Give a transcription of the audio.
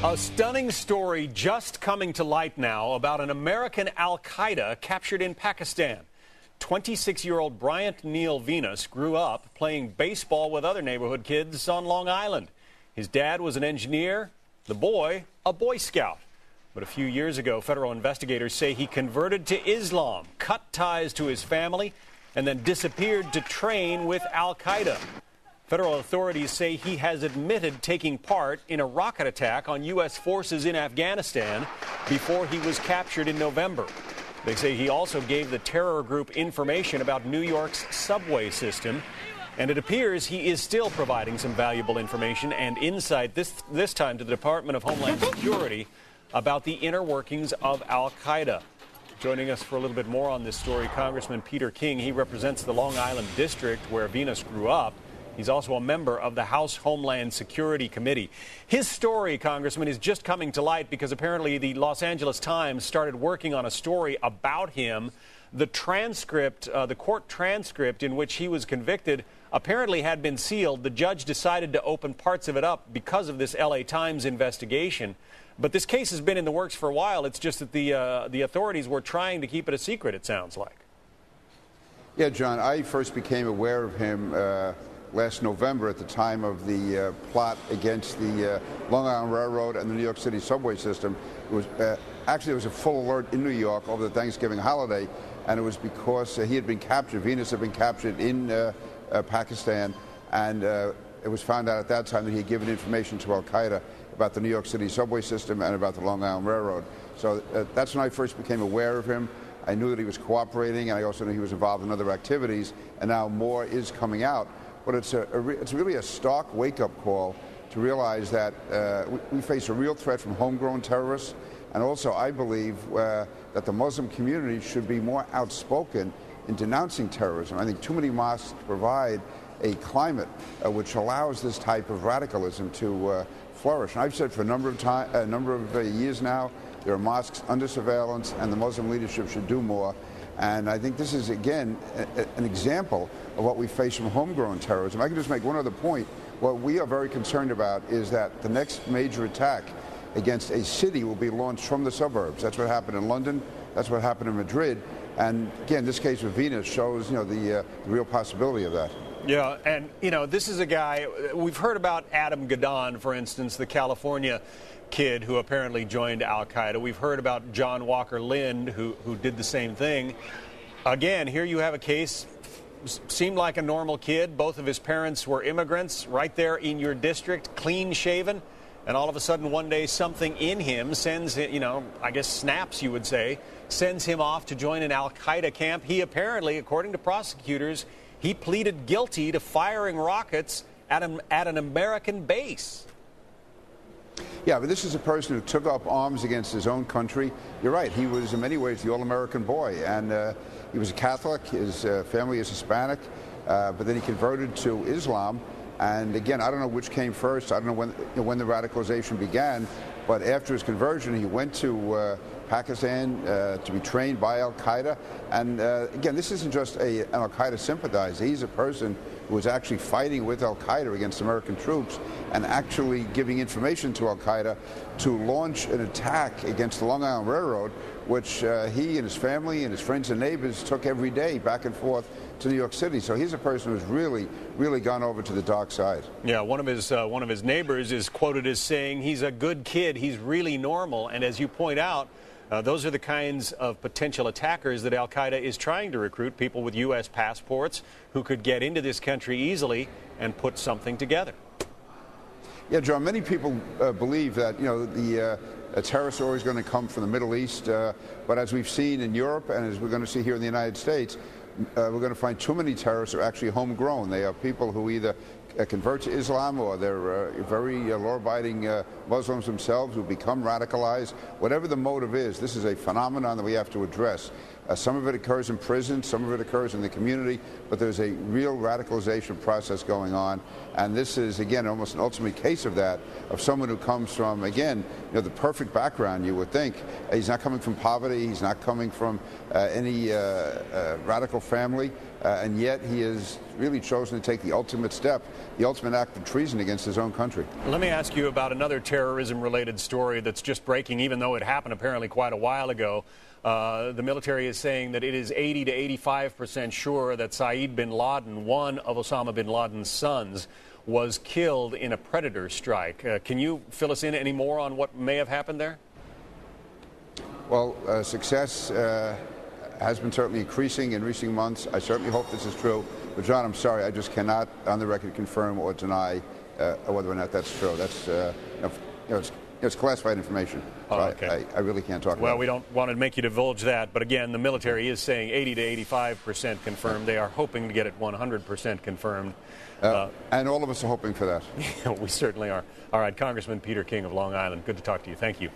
A stunning story just coming to light now about an American al-Qaeda captured in Pakistan. 26-year-old Bryant Neal Venus grew up playing baseball with other neighborhood kids on Long Island. His dad was an engineer, the boy a Boy Scout. But a few years ago, federal investigators say he converted to Islam, cut ties to his family, and then disappeared to train with al-Qaeda. Federal authorities say he has admitted taking part in a rocket attack on U.S. forces in Afghanistan before he was captured in November. They say he also gave the terror group information about New York's subway system, and it appears he is still providing some valuable information and insight, this time to the Department of Homeland Security, about the inner workings of al-Qaeda. Joining us for a little bit more on this story, Congressman Peter King. He represents the Long Island district where Venus grew up. He's also a member of the House Homeland Security Committee. His story, Congressman, is just coming to light because apparently the Los Angeles Times started working on a story about him. The transcript, the court transcript in which he was convicted, apparently had been sealed. The judge decided to open parts of it up because of this LA Times investigation. But this case has been in the works for a while. It's just that the authorities were trying to keep it a secret, it sounds like. Yeah, John, I first became aware of him last November at the time of the plot against the Long Island Railroad and the New York City subway system. It was actually, there was a full alert in New York over the Thanksgiving holiday, and it was because he had been captured. Venus had been captured in Pakistan, and it was found out at that time that he had given information to al-Qaeda about the New York City subway system and about the Long Island Railroad. So that's when I first became aware of him. I knew that he was cooperating, and I also knew he was involved in other activities, and now more is coming out. But it's really a stark wake-up call to realize that we face a real threat from homegrown terrorists, and also I believe that the Muslim community should be more outspoken in denouncing terrorism. I think too many mosques provide a climate which allows this type of radicalism to flourish. And I've said for a number of years now, there are mosques under surveillance, and the Muslim leadership should do more. And I think this is, again, an example of what we face from homegrown terrorism. I can just make one other point. What we are very concerned about is that the next major attack against a city will be launched from the suburbs. That's what happened in London. That's what happened in Madrid. And again, this case with Venus shows, the real possibility of that. Yeah, and, this is a guy, we've heard about Adam Gadon, for instance, the California kid who apparently joined al-Qaeda. We've heard about John Walker Lind, who did the same thing. Again, here you have a case, seemed like a normal kid. Both of his parents were immigrants right there in your district, clean-shaven. And all of a sudden, one day, something in him sends, I guess snaps, you would say, sends him off to join an al-Qaeda camp. He apparently, according to prosecutors, he pleaded guilty to firing rockets at an American base. Yeah, but this is a person who took up arms against his own country. You're right. He was, in many ways, the all-American boy. And he was a Catholic. His family is Hispanic. But then he converted to Islam. And again, I don't know which came first. I don't know when the radicalization began. But after his conversion, he went to Pakistan to be trained by al-Qaeda. And again, this isn't just an al-Qaeda sympathizer. He's a person who was actually fighting with al-Qaeda against American troops and actually giving information to al-Qaeda to launch an attack against the Long Island Railroad, which he and his family and his friends and neighbors took every day back and forth to New York City. So he's a person who's really gone over to the dark side. Yeah, one of his neighbors is quoted as saying he's a good kid, he's really normal. And as you point out, those are the kinds of potential attackers that al-Qaeda is trying to recruit, people with U.S. passports who could get into this country easily and put something together. Yeah, John, many people believe that, the terrorists are always going to come from the Middle East. But as we've seen in Europe and as we're going to see here in the United States, we're going to find too many terrorists are actually homegrown. They are people who either convert to Islam or they're very law-abiding Muslims themselves who become radicalized. Whatever the motive is, this is a phenomenon that we have to address. Some of it occurs in prison, some of it occurs in the community, but there's a real radicalization process going on. And this is, again, almost an ultimate case of that, of someone who comes from, again, the perfect background, you would think. He's not coming from poverty. He's not coming from any radical family. and yet he has really chosen to take the ultimate step, the ultimate act of treason against his own country. Let me ask you about another terrorism-related story that's just breaking, even though it happened apparently quite a while ago. The military is saying that it is 80 to 85% sure that Saeed bin Laden, one of Osama bin Laden's sons, was killed in a Predator strike. Can you fill us in any more on what may have happened there? Well, success has been certainly increasing in recent months. I certainly hope this is true. But, John, I'm sorry, I just cannot, on the record, confirm or deny whether or not that's true. That's, it's classified information. So okay. I really can't talk about it. Well, we don't want to make you divulge that. But, again, the military is saying 80 to 85% confirmed. They are hoping to get it 100% confirmed. And all of us are hoping for that. We certainly are. All right, Congressman Peter King of Long Island, good to talk to you. Thank you.